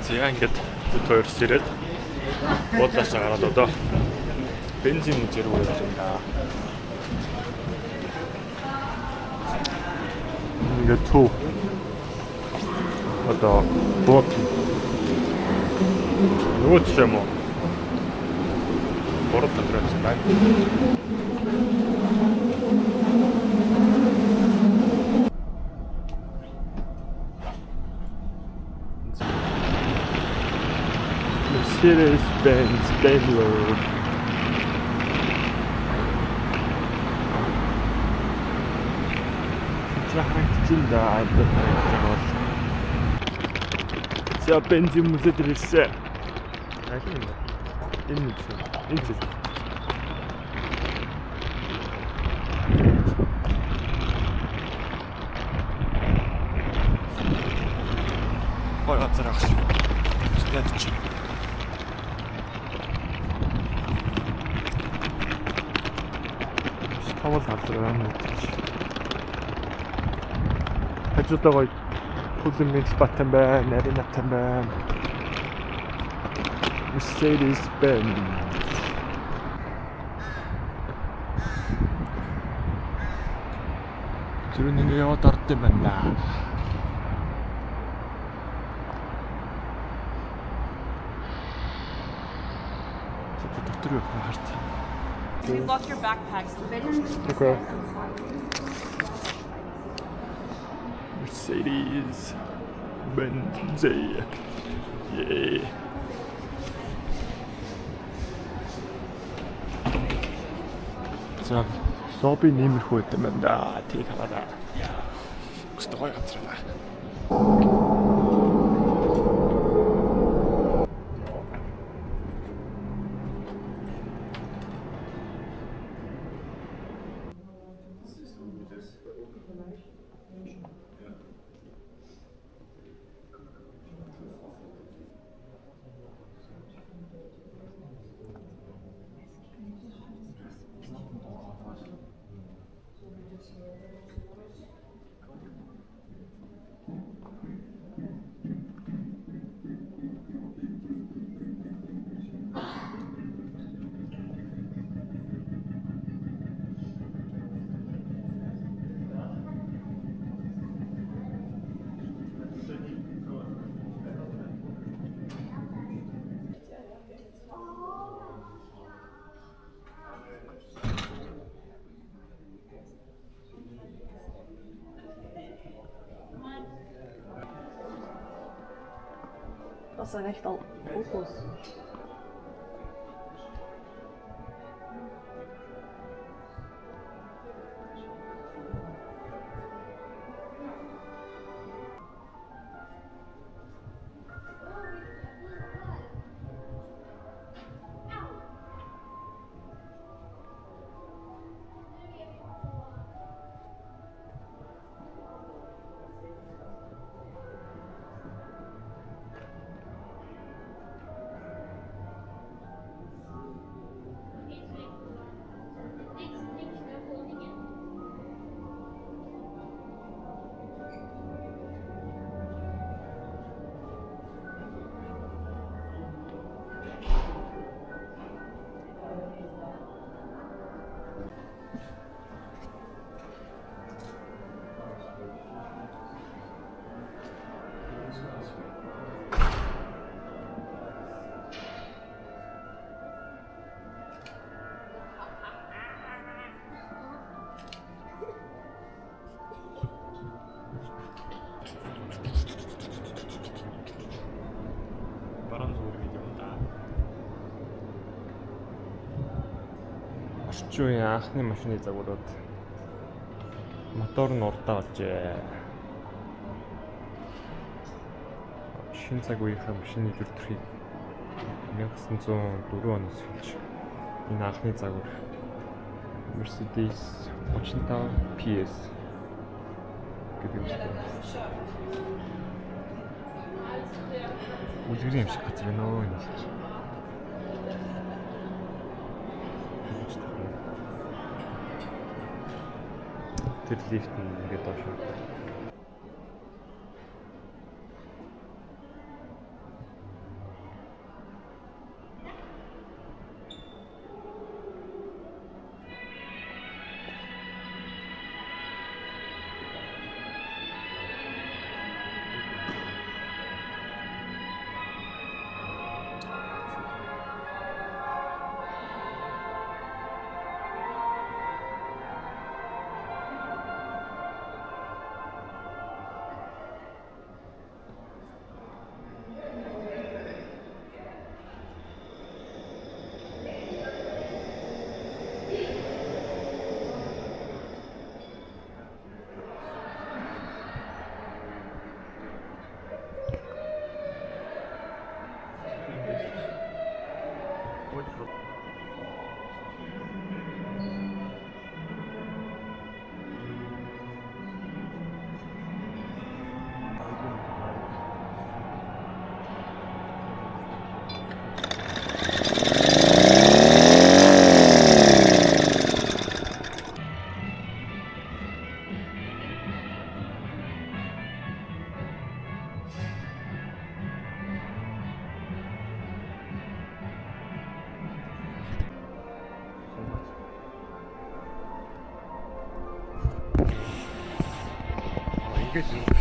За ингээд бид хоёр сэрээд буудлаас гараад одоо бензин үзэр рүү явж байна. Ингээд туу одоо бот нөгөө ч юм уу бороо татраач байна. Mercedes-Benz Daimler. Харагдчихна одоо харагдаж байна. За бензин мөсөд ирсэн. Энэ Ой, газар ахш. Статч. Тавал хавсраа мэдчих. Хажуудаага хүлэмжийн батан байна, нарийн батан байна. Mercedes-Benz. Тэрний нэг яваад ордсон байна. Доктор харт. Please lock your backpacks. Okay. Mercedes-Benz. Yeah. За, лобби нэмэрхүү юм байна да. Тийг хараа. Өстө гоё газар байна. Dat zijn echt al auto's. Орчин үеийн анхны машины загварууд мотор нь урдаа болжээ. Шинэ цаг үеийнхээ машины төлөвлөрийг 1904 оноос эхэлж энэ анхны загвар Mercedes 35 PS гэдэг юм. Үлгэрийн юм шиг газар байна оо энэ. Тэр лифт ингээд доош. гэж.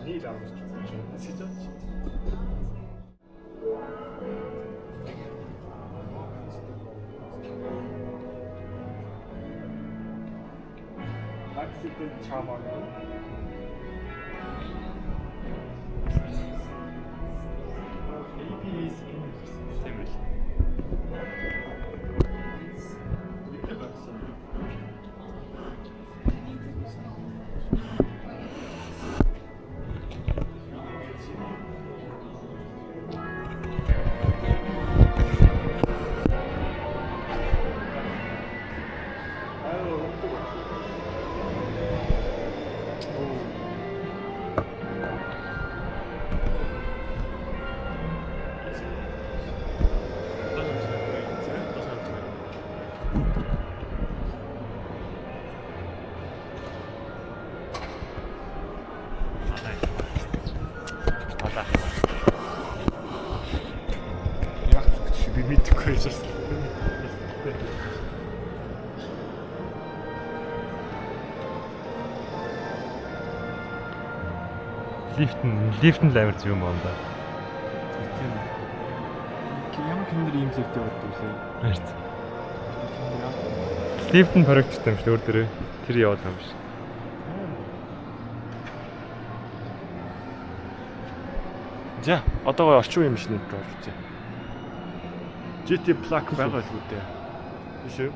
Neil Armstrong. Sizce? Accident çamanı. ABS Demir. Лифт нь л амар зүг юм байна да. Ямар киндэр ийм лифт яваад үлээ. Харин. Лифт нь проекттэй юм шүү өөр дөрөө. Тэр яваад байгаа юм шиг. За, одоогоо орчин үеийн машин дээр орж үзье. GT Plug байгаа л үү дээ. Биш үү?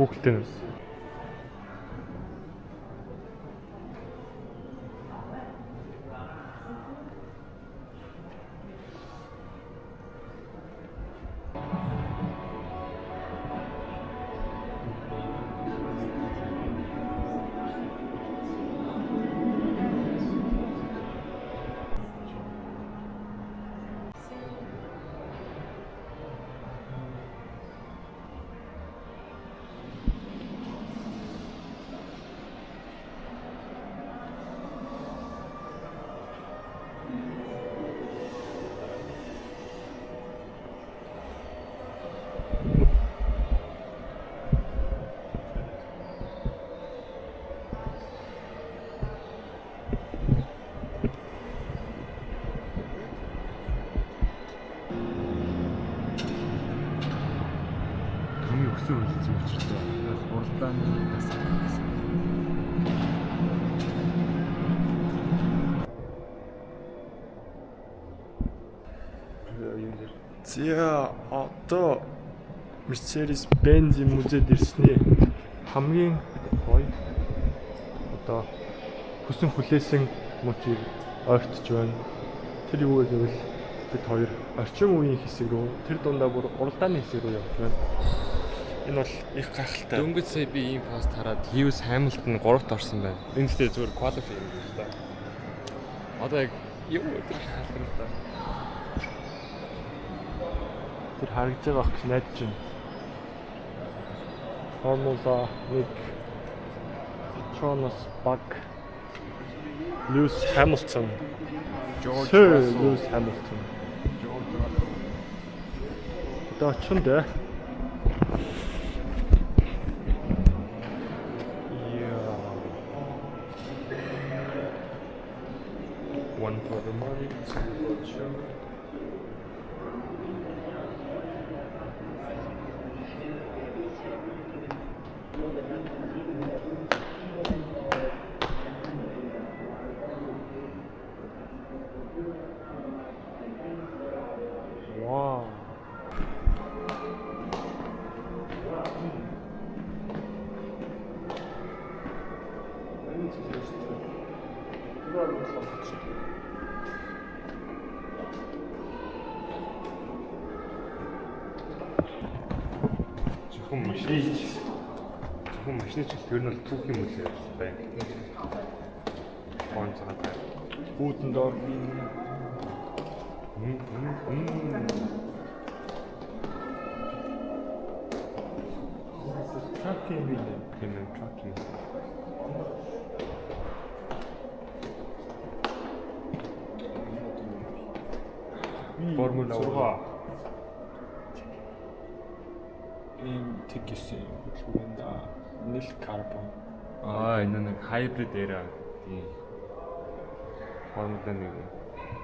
Хүүхэлтэй нь. Уралдааны дасгал гэсэн. За одоо Mercedes-Benz музейд ирсний хамгийн гоё одоо хүсэн хүлээсэн мотив ойртож байна. Тэр юу гэвэл бид хоёр орчин үеийн хэсэг рүү тэр дундаа бүр уралдааны хэсэг рүү явж байна. Энэ бол их гайхалтай. Дөнгөж сая би ийм пост хараад Lewis Hamilton 3-т орсон байна. Энэ дэхтэй зүгээр qualify юм байна да. Одоо яг юу гэдэг хаалган та. Тэр харагдж байгаа гэж найдаж байна. Формула 1 Jonas Bak Lewis Hamilton George Lewis Hamilton одоо ч дээ. One for the money, two for the show. Wow. Зөвхөн машины ч тэр нь бол түүхийн мөлий байна. Гонцоо байна. Гутендорф Trucking билээ. Тийм trucking. Формула 1. ийм тэгсэн бүлгүүнд нил карбон. Энэ нэг hybrid era тийм. Формула 1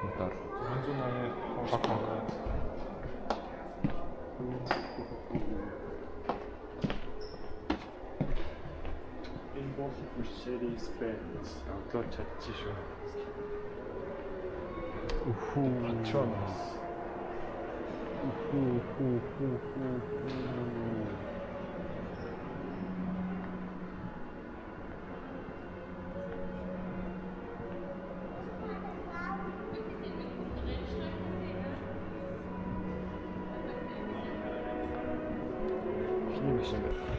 мотор 180 horsepower. Энэ бол Mercedes-Benz автлууч чадчих шүү. Patronus. Шинэ машин байна.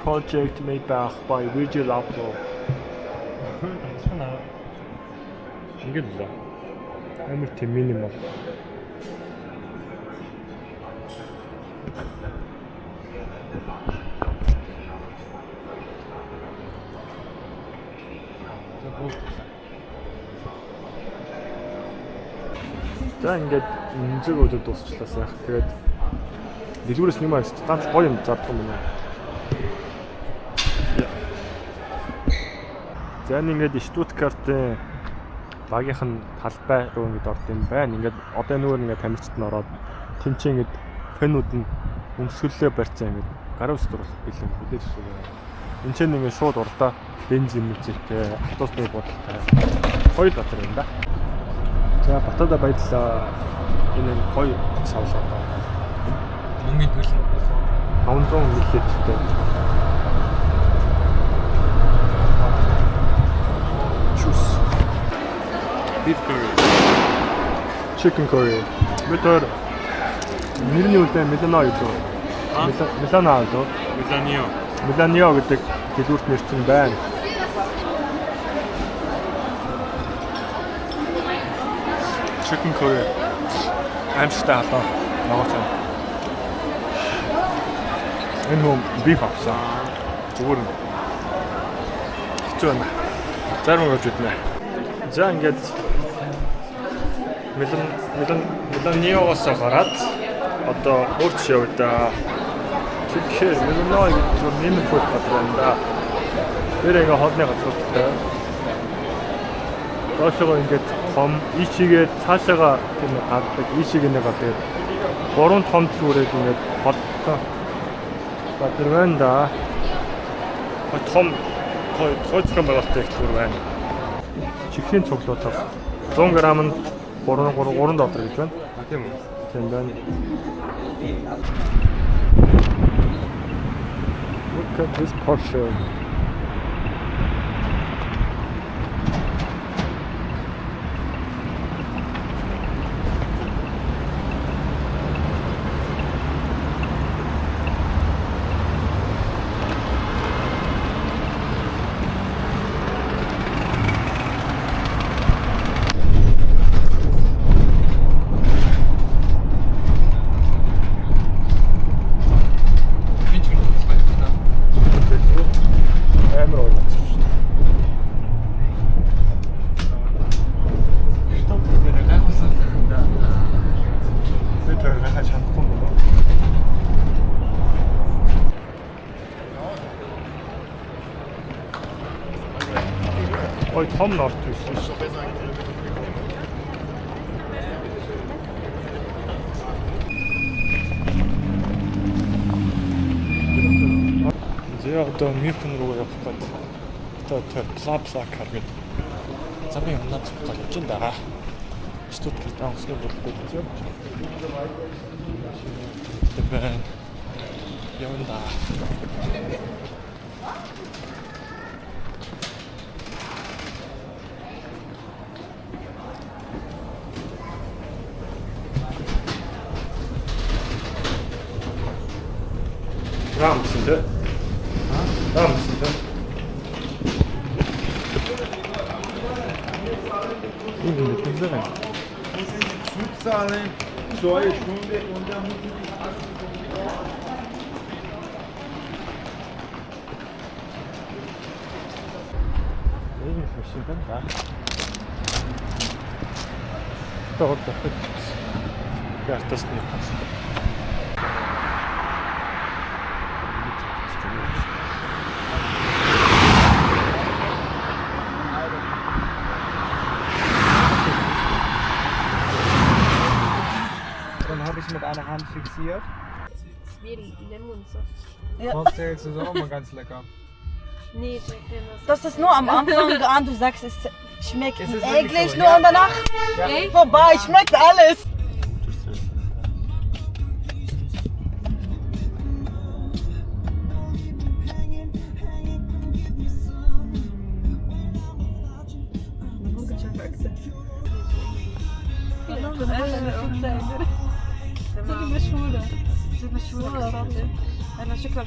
Project made by Virgil Abloh. Ингээд л Амар тийм минимал. За ингээд өнцөг өдөр дуусчлаа сайх. Тэгээд дэлгүүрээс юм ааш ганц гоё юм зардаг юм байна. За ингээд Stuttgart-ийн багийнх нь талбай руу ингээд орд юм байна. Ингээд одоо нөгөө ингээд тамирчид нь ороод тэнцээ ингээд фэнүүд нь өмсгөлөө барьцсан ингээд гарын ус дурлах бэлэн хүлээж шүү. Энд чинь ингээд шууд урдаа бензин мүзэлтэй автобусны бодолтой хоёр дотор юм да. За батада баярлалаа. Энэ гоё савлаа. мөнгөний төлөв 500 мл-тэй. beef curry, Chicken curry. Метр. Нэрний үлдээ Милано юу? Милано юу? Milano. Миланио гэдэг дэлгүүрт нэрчсэн байна. Chicken curry. Амстай халаа. Ногоцоо. Энэ хүн биф авсан. Зүгээр хэцүү байна. Зарим гож үтнэ. За ингээд Миланиогоос гараад одоо өөрч явдаа. Тэгэхээр Миланоог нэмэх хөл байна да. Тэр ингээ хоолны газруудтай. Доошоо ингээд том ишигээ цаашаага тийм гаддаг ишигээ нэг гаддаг. Гурван том зүрээд ингээд холтой. Бадар байна да. Том тооцхон байгаатай их зүр байна. Чихрийн цуглуулга 100 г-нд 3 доллар гэж байна. Тийм үү? Тийм байна. Look at this Porsche. Амар ойлголцсон шүү дээ. Тэр гайхуулсан да. Би тэр гайхаж чадахгүй юм байна. Ой, том норт байсан шүү дээ. Зэ одоо Мюнхен руу явах гээд одоо тэр Плапсакар гээд замын өмнөд цогцол явж байгаа. Штутгарт онгоцны бүлгүүд юм. Тэвэн явна. Рамсын тэ. Рамсын тэ. Энэ нэг юм байна. Zahlen, 2 Stunden und dann muss ich Энэ машин байна. Тоод дахиж гартас нэг хас. Dann habe ich mit einer Hand fixiert. Schwierig, in den Mund so. Cocktails ist auch immer ganz lecker. Nee, wenn Das ist nur am Anfang dran, du sagst, es schmeckt Es ist wirklich eklig, so, nur ja. und danach Echt? vorbei, schmeckt alles. أنا شكرا.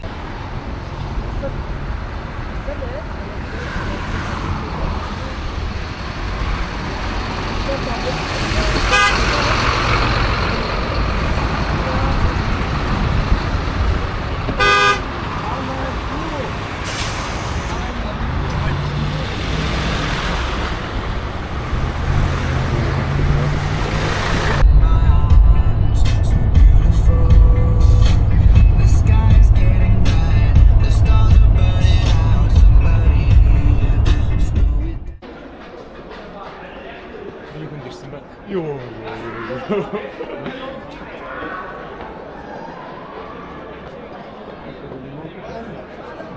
Юу.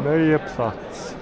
Merry Platz.